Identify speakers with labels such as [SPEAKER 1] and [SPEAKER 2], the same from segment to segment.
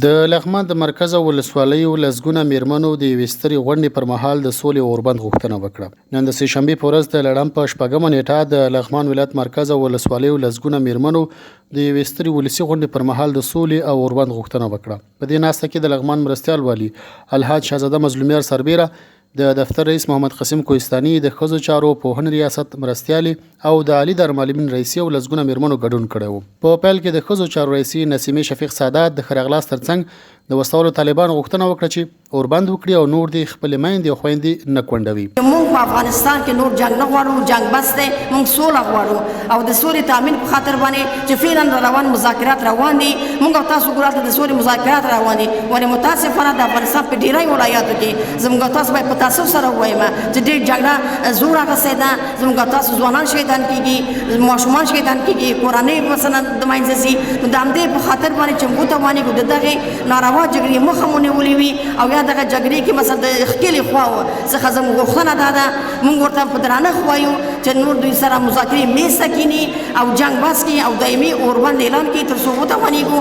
[SPEAKER 1] د لغمان د مرکز او ولسوالیو لسګونه میرمنو د یوې سترې غونډې پر مهال د سولې او اوربند غوښتنه وکړه. نن د سه‌شنبې په ورځ د لړم په 8مه نیټه د لغمان ولایت مرکز او ولسوالیو لسګونه میرمنو د یوې سترې ولسي غونډې پر مهال د سولې او اوربند غوښتنه وکړه. په دې ناسته کې د لغمان مرستیال والي الحاج شهزاده مظلومیار سربیره، د دفتر رئیس محمد قاسم کوهستاني، د ښځو چارو پوهنې ریاست مرستیالي او د عالی دارالمعلمین رئیسي او لسګونه میرمنو ګډون کړی و. په پیل کې د ښځو چارو رئیسي نسیمې شفیق سادات د ښه راغلاست ترڅنګ د وسلوالو طالبانو غوښتنه وکړه چې اوربند وکړي او نور د خپلې میندې او خویندې نه کونډوي.
[SPEAKER 2] موږ په افغانستان کې نور جنگ نه غواړو، جنگ بس دی، موږ سوله غواړو او د سولې تامین په خاطر باندې چې فعلا روان مذاکرات روان دي. موږ او تاسو ګورئ د سولې مذاکرات روان دي، ولې متاسفانه د افغانستان په ډیری ولایاتو کې زموږ تاسو باید په تاسو سره ووایم چې ډېر جګړه زور اخیستې ده. زموږ تاسو ځوانان شهیدان کېږي، ماشومان شهیدان کېږي، کورنۍ مثلا د منځه ځي. نو د همدې په خاطر باندې چې موږ ته باندې د دغې ناروا جګړې مخه مو نیولې وي او یا دغه جګړې کې مثلا د ښکېلې خواو څخه زموږ غوښتنه دا ده موږ ورته په درانه وایو چې نور دوی سره مذاکرې میز ته کښېني او جنګ بس کړي او دایمي اوربند اعلان کړي تر څو وتوانېږو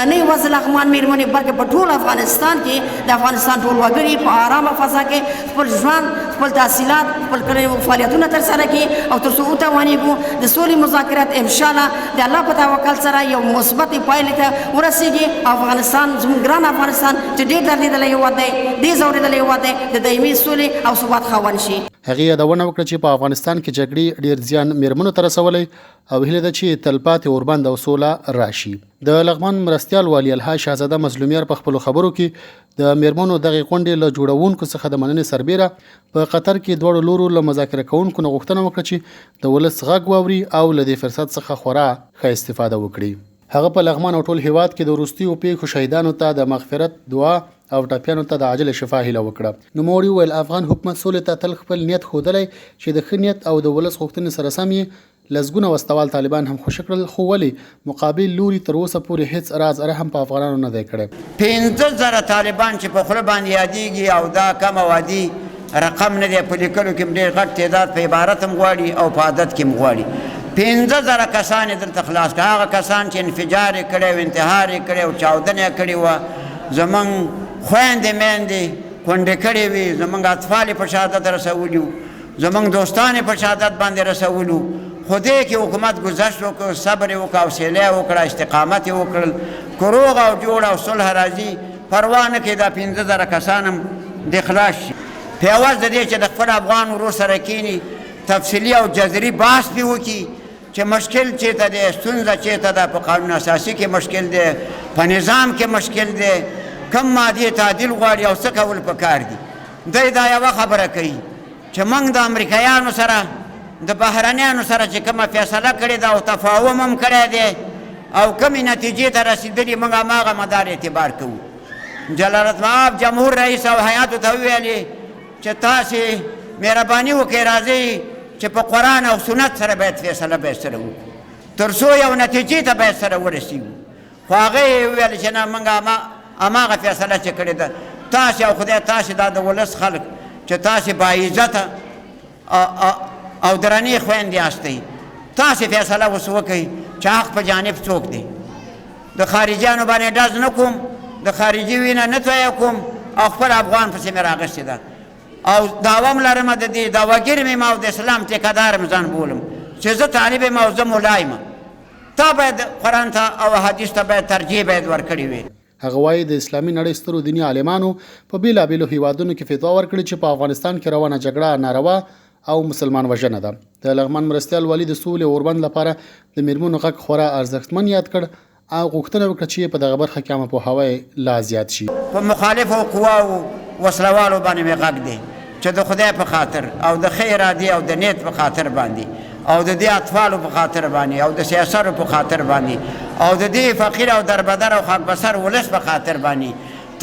[SPEAKER 2] نه یوازې لغمان میرمنې بلکې په ټول افغانستان کې د افغانستان ټول وګړي په ارامه فضا کې خپل ژوند، خپل تحصیلات، خپل کړي فعالیتونه ترسره کړي او تر څو وتوانېږو د سولې مذاکرات انشاءالله د الله په توکل سره یو مثبتې پایلې ته ورسېږي. افغانستان زموږ ګران افغانستان چې ډېر دردېدلی هېواد دی، ډېر ځورېدلی هېواد دی، د دایمي سولې او ثبات خاوند شي.
[SPEAKER 1] هغې یادونه وکړه چې په افغانستان کې جګړې ډېر زیان میرمنو ته رسولی او هیله ده چې تلپاتې اوربند او سوله راشي. د لغمان مرستیال والي الحاج شهزاده مظلومیار په خپلو خبرو کې د میرمنو دغې غونډې له جوړونکو څخه د مننې سربیره په قطر کې دواړو لورو له مذاکره کوونکو نه غوښتنه وکړه چې د ولس غږ واوري او له دې فرصت څخه خورا ښه استفاده وکړي. هغه په لغمان او ټول هیواد کې د وروستیو پیښو شهیدانو ته د مغفرت دعا او ټپیانو ته د عاجله شفا هیله وکړه. نوموړي وویل افغان حکومت سولې ته تل خپل نیت ښودلی چې د ښه نیت او د ولس غوښتنې سره سم یې لسګونه وسلوال طالبان هم خوشي کړل، خو ولې مقابل لوري تر اوسه پورې هیڅ راز رحم په افغانانو نه دی کړی.
[SPEAKER 3] 15,000 طالبان چې په خوله باندې یادېږي او دا کم وادي رقم نه دی، په لیکلو کې ډېر غټ تعداد په عبارت هم غواړي او په عدد کې هم غواړي. 15,000 کسان یې دلته خلاص کړه، هغه کسان چې انفجار یې کړی و، انتحار یې کړی و، چاودنه یې کړې وه، زموږ خویندې میندې کونډې کړې وې، زموږ اطفال یې په شهادت رسولي وو، زموږ دوستان یې په شهادت باندې رسولي وو. خو دې کې حکومت گذشت وکړ، صبر یې وکړ، حوصله یې وکړه، استقامت یې وکړل، که روغ او جوړ او صلح راځي پروا نه کوي دا 15,000 کسان هم د خلاص شي. په عوض د دې چې د خپل افغان ورور سره کښېني، تفصیلي او جذري بحث پرې وکړي چې مشکل چېرته دی، ستونزه چېرته ده، په قانون اساسي کې مشکل دی، په نظام کې مشکل دی، کم مادې تعدیل غواړي او څه کول پکار دي. دی دا یوه خبره کوي چې موږ د امریکایانو سره د بهرنیانو سره چې کومه فیصله کړې ده او تفاهم هم کړی دی او کومې نتیجې ته رسېدلي موږ هماغه مدار اعتبار کوو. جلالتمآب جمهور رئیس او هیاتو ته وویلې چې تاسې مهرباني وکړئ راځئ چې په قرآن او سنت سره باید فیصله باید سره وکړو تر څو یو نتیجې ته باید سره ورسېږو. خو هغه یې وویل چې نه موږ هماغه فیصله چې کړې ده تاسې او خدای تاسې دا د ولس خلک چې تاسې باعزته او درنې خویندې یاستئ، تاسې فیصله اوس وکئ چې حق په جانب څوک دی. د خارجیانو باندې ډز نه کوم، د خارجي وینه نه تویه کوم او خپل افغان پسې مې راغستې ده او دعوه م لرمه د دې دعوګیر مې او د اسلام ټیکهدار م ځان بولم چې زه طالب یم او زه مولا یم. تا باید قرآن ته او حدیث ته باید ترجیح باید ورکړې وي.
[SPEAKER 1] هغه وایي د اسلامي نړۍ سترو دیني عالمانو په بېلابېلو هیوادونو کې فتوا ورکړې چې په افغانستان کې روانه جګړه ناروا او مسلمان وژنه ده. د لغمان مرستیال والي د سولې او اوربند لپاره د میرمنو غږ خورا ارزښتمن یاد کړ او غوښتنه وکړه چې په دغه برخه کې عامه پوهاوی لا زیات شي.
[SPEAKER 3] په مخالفو قواو وسلوالو باندې مې غږ دی چې د خدای په خاطر او د ښې ارادې او د نیت په خاطر باندې او د دې اطفالو په خاطر باندې او د سیاسرو په خاطر باندې او د دې فقیر او دربدر او خاک بسر ولس په خاطر باندې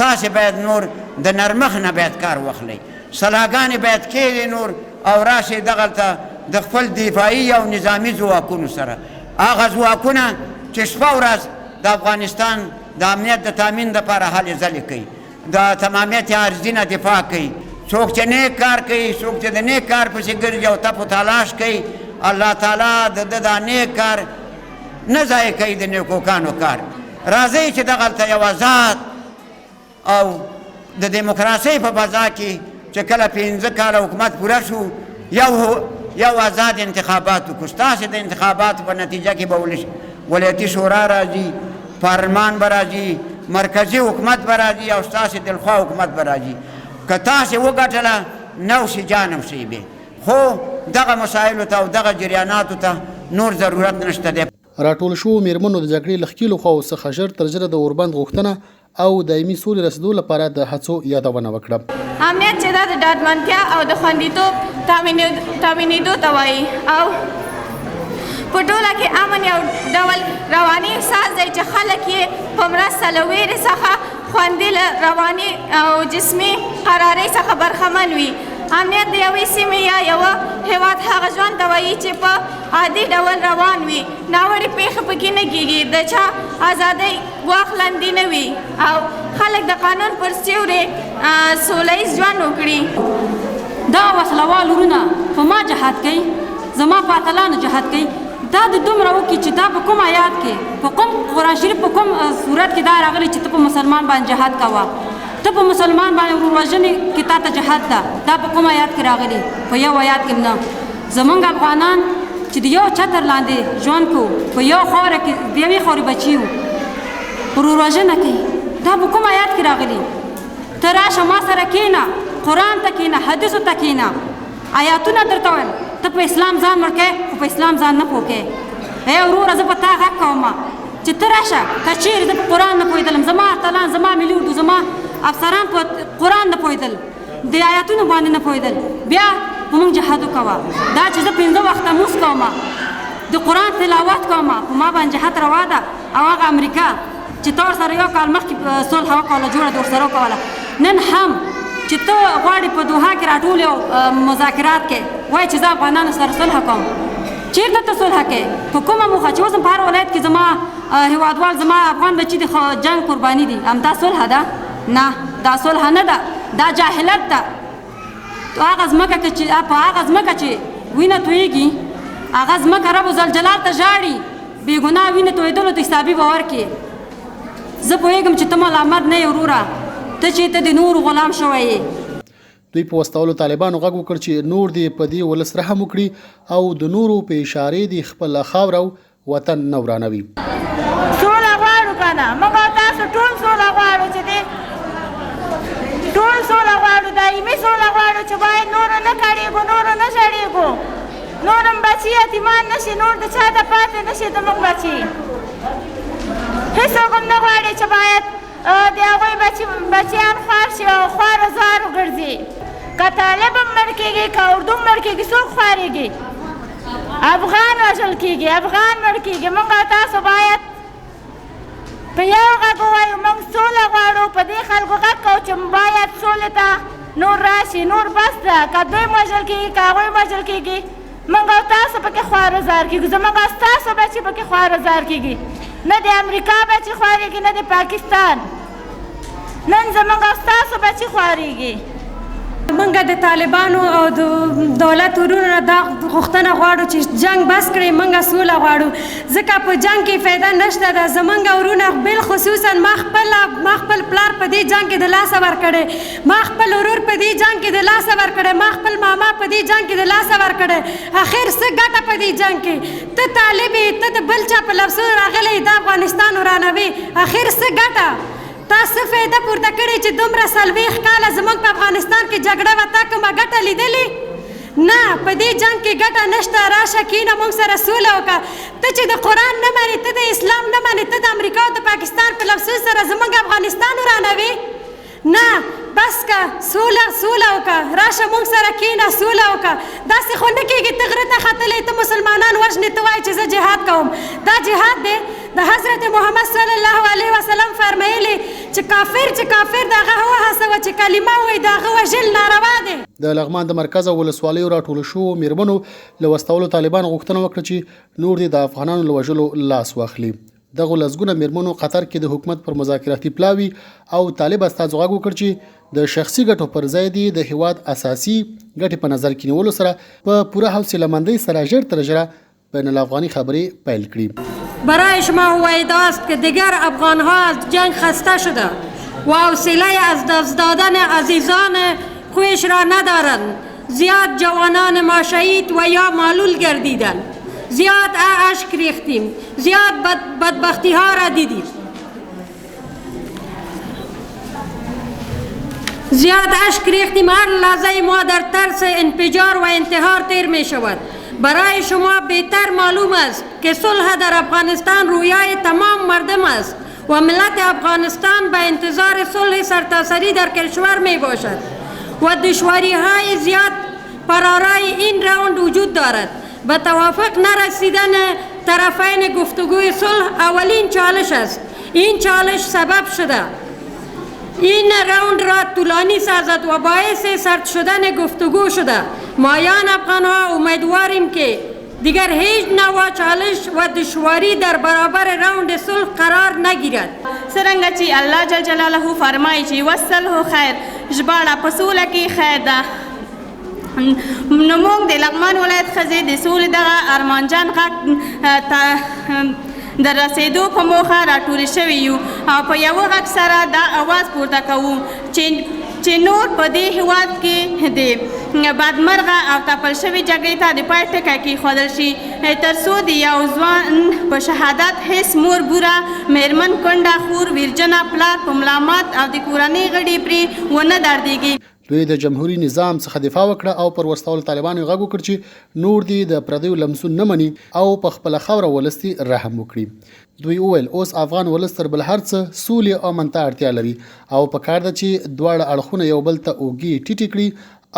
[SPEAKER 3] تاسې باید نور د نرمښت نه باید کار واخلئ، صلاحګانې باید کېږي نور او راشئ دغلته د خپل دفاعي او نظامي ځواکونو سره، هغه ځواکونه چې شپه ورځ د افغانستان د امنیت د تامین دپاره هلې ځلې کوي، د تمامیت عارضي نه دفاع کوي. څوک چې نیک کار کوي، څوک چې د نیک کار پسې ګرځي او تپ و تلاش کوي، الله تعالی د ده دا نیک کار نه ضایع کوي، د نیکوکانو کار. راځئ چې دغلته یو آزاد او د دیموکراسۍ په فضا کې چې کله 15 کاله حکومت پوره شو یو آزاد انتخابات وکړو. ستاسې د انتخاباتو په نتیجه کې به ولایتي شورا راځي، پارلمان به راځي، مرکزي حکومت به راځي او ستاسې دلخوا حکومت به راځي. که تاسې وګټله نو شي جانم شي به، خو دغه مسایلو ته او دغه جریاناتو ته نور ضرورت نشته دی.
[SPEAKER 1] راټول شو میرمنو د جګړې له ښکېلو خواو څخه ژر تر ژره د اوربند غوښتنه او دایمي سولې رسېدو لپاره د هڅو یادونه وکړه.
[SPEAKER 4] امنیت چې دا د ډاډمنتیا او د خوندیتوب تامینېدو ته وایي او په ټوله کې امن یو ډول رواني احساس دی چې خلک یې په مرسته له ویرې څخه خوندي له رواني او جسمي قرارۍ څخه برخمن وي. امنیت د یوې سیمې یا یوه هېواد هغه ژوند ته وایي چې په عادي ډول روان وي، ناوړې پیښې پکې نه کېږي، د چا ازادۍ ګواښ لاندې نه وي او خلک د قانون پر سیوري سوله ییز ژوند وکړي.
[SPEAKER 5] دا وسلوال ورونه په ما جهاد کوي، زما په اتلانو جهاد کوي. دا د دومره وکړي چې دا په کوم آیات کې، په کوم قرآن شریف په کوم صورت کې دا راغلی چې ته په مسلمان باندې جهاد کوه، ته په مسلمان باندې ورور وژنې کې تا ته جهاد ده. دا په کوم آیات کې راغلی؟ په یو آیات کې نه. زمونږ افغانان چې د یو چتر لاندې ژوند کوو، په یو خاوره کې د یوې خاورې بچي وو، ورور وژنه کوي. دا په کوم آیات کې راغلی؟ ته راشه ما سره کښېنه، قرآن ته کښېنه، حدیثو ته کښېنه، آیاتونه درته وایم. ته په اسلام ځان مړ کوې خو په اسلام ځان نه پوه کوې. ای وروره زه په تا غږ کوم چې ته راشه، که چېرې زه په قرآن نه پوهېدلم، زما اتلان، زما ملي اردو، زما افسران په قرآن نه پوهېدل، د آیاتونو باندې نه پوهېدل، بیا په موږ جهاد وکوه. دا چې زه 15 وخته مونځ کوم، د قرآن تلاوت کوم، په ما باندې جهاد روا ده. او هغه امریکا چې تا ورسره یو کال مخکې صلح وکوله، جوړه د ورسره وکوله، نن هم چې ته غواړې په دوحه کې راټول یو مذاکرات کې وایي چې زه افغانانو سره صلح کوم. چېرته ته صلح کوې؟ په کومه موخه؟ چې اوس په هر ولایت کې زما هېوادوال، زما افغان بچي د جنګ قرباني دي. همدا صلح ده؟ نه، دا صلح نه ده، دا جاهلیت ده. هغه ځمکه چې وینه تویېږي، هغه ځمکه رب ذوالجلال ته ژاړي، بېګناه وینه تویېدلو ته حسابي به ورکړي. زه پوهېږم چې ته ملامت نه یې وروره، ته چې ته د نورو غلام شوی یې.
[SPEAKER 1] دوی په وسلوالو طالبانو غږ وکړ چې نور دې په دې ولس رحم وکړي او د نورو په اشارې دې خپل خاوره او وطن نه ورانوي.
[SPEAKER 4] سوله غواړو که نه؟ موږ او تاسو ټول سوله غواړو، چې دې ټول سوله غواړو، دایمي سوله غواړو چې باید نورو نه کړېږو، نورو نه ژړېږو، نور هم بچي یتیمان نه شي، نور د چا ته پاتې نه شي زموږ بچي. هېڅوک هم نه غواړي چې باید د هغوی بچیان خوار شي او خواره زار وګرځي. که طالب هم مړ کېږي، که اردو هم مړ کېږي، څوک خوارېږي؟ افغان وژل کېږي، افغان مړ کېږي. موږ او تاسو باید په یو غږ ووایو، موږ سوله غواړو، په دې خلکو غږ کوو چې باید سولې ته نور راشي، نور بس ده. که دوی وژل کېږي، که هغوی وژل کېږي، موږ او تاسو پکې خواره زار کېږو، زموږ او ستاسو بچي پکې خواره زار کېږي. نه د امریکا بچي خوارېږي، نه د پاکستان، نن زموږ او ستاسو بچي خوارېږي.
[SPEAKER 5] موږ د طالبانو او د دولت ورونو نه دا غوښتنه غواړو چې جنګ بس کړي، موږ سوله غواړو، ځکه په جنګ کې فایده نشته ده. زموږ ورونه بالخصوصا ما خپل پلار په دې جنګ کې د لاسه ورکړی، ما خپل ورور په دې جنګ کې د لاسه ورکړی، ما خپل ماما په دې جنګ کې د لاسه ورکړی. اخر څه ګټه په دې جنګ کې؟ ته طالب یې، ته د بل چا په لفظونو راغلی د افغانستان ورانوي، اخر څه ګټه؟ تا څه فایده پورته کړې چې دومره 40 کاله زموږ په افغانستان کې جګړه وه، تا کومه ګټه لیدلې؟ نه، په دې جنګ کې ګټه نشته. راشه کښېنه، موږ سره سوله وکړه. ته چې د قرآن نه منې، ته د اسلام نه منې، ته د امریکا او د پاکستان په لفظونو سره زموږ افغانستان ورانوي؟ نه، بس که سوله وکړه، راشه موږ سره کښېنه، سوله وکړه. داسې خو نه کېږي ته غره ته ختلی، ته مسلمانان وژنې، ته وایې چې زه جهاد کوم. دا جهاد دی؟ د حضرت محمد صلی الله علیه وسلم فرمایلی چې کافر د هغه وهڅوه چې کلمه ووایي، د هغه وژل ناروا دی.
[SPEAKER 1] د لغمان د مرکز او ولسوالیو راټولو شوو میرمنو له وسلوالو طالبانو غوښتنه وکړه چې نور دې د افغانانو له وژلو لاس واخلي. دغو لسګونه میرمنو قطر کې د حکومت پر مذاکراتي پلاوي او طالب استازو غږ وکړ چې د شخصي ګټو پر ځای دې د هیواد اساسي ګټې په نظر کې نیولو سره په پوره حوصله‌مندۍ سره ژر تر ژره بین الافغانی خبری پیل کړي.
[SPEAKER 5] برای شما هویدا است که دیگر افغان‌ها از جنگ خسته شده
[SPEAKER 6] و حوصله از دست دادن عزیزان خویش را ندارند. زیاد جوانان ما شهید و یا معلول گردیدند. زیاد اشک ریختیم، زیاد بدبختی ها را دیدیم، زیاد اشک ریختیم. هر لحظه ما در ترس انفجار و انتحار تیر می شود. برای شما بهتر معلوم است که صلح در افغانستان رویای تمام مردم است و ملت افغانستان به انتظار صلح سرتاسری در کشور می باشد و دشواری های زیاد برای این راوند وجود دارد. به توافق نرسیدن طرفین گفتگوی صلح اولین چالش است. این چالش سبب شده این راوند را طولانی سازد و باعث سرد شدن گفتگو شده. مایان افغانها امیدواریم که دیگر هیچ نوع چالش و دشواری در برابر راوند صلح قرار نگیرد.
[SPEAKER 7] څرنګه چې الله جل جلاله فرمایي چې والصلح خیر، ژباړه په سوله کې خیر ده. نو موږ د لغمان ولایت ښځې د سولې دغه ارمانجان غږ د رسېدو په موخه راټولې شوي یو او په یوه غږ سره دا اواز پورته کوو چې نور په دې هېواد کې د بدمرغه او تپل شوې جګړې ته د پای ټکی کېښودل شي، تر څو د یو ځوان په شهادت هېڅ مور بوره، مېرمن کونډه، خور، ویرجنه، پلار په ملامت او د کورنۍ غړي پرې ونه دردېږي.
[SPEAKER 1] دوی د جمهوریت نظام څخه دفاع وکړه او پر وسطول طالبانو غږ وکړ چې نور دي د پردیو لمسون نه مني او په خپل خوره ولستي رحم وکړي. دوی وویل اوس افغان ولس تر بل هر څه سولې او امن ته اړتیا لري او پکار ده چې دواړه اړخونه یو بل ته اوږې ټیټې کړي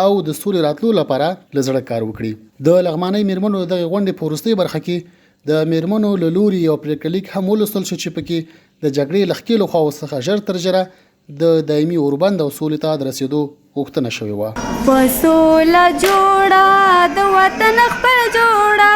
[SPEAKER 1] او د سولې راتلو لپاره له زړه کار وکړي. د لغمانۍ میرمنو دغه غونډې په وروستۍ برخه کې د میرمنو له لوري یو پریکړه لیک هم ولوستل شو چې پکې د جګړې له ښکېلو خواوو څخه ژر تر ژره د دایمي اوربند او سولې ته د رسېدو غوښتنه شوې وه.
[SPEAKER 8] په سوله جوړه د وطن خپل جوړه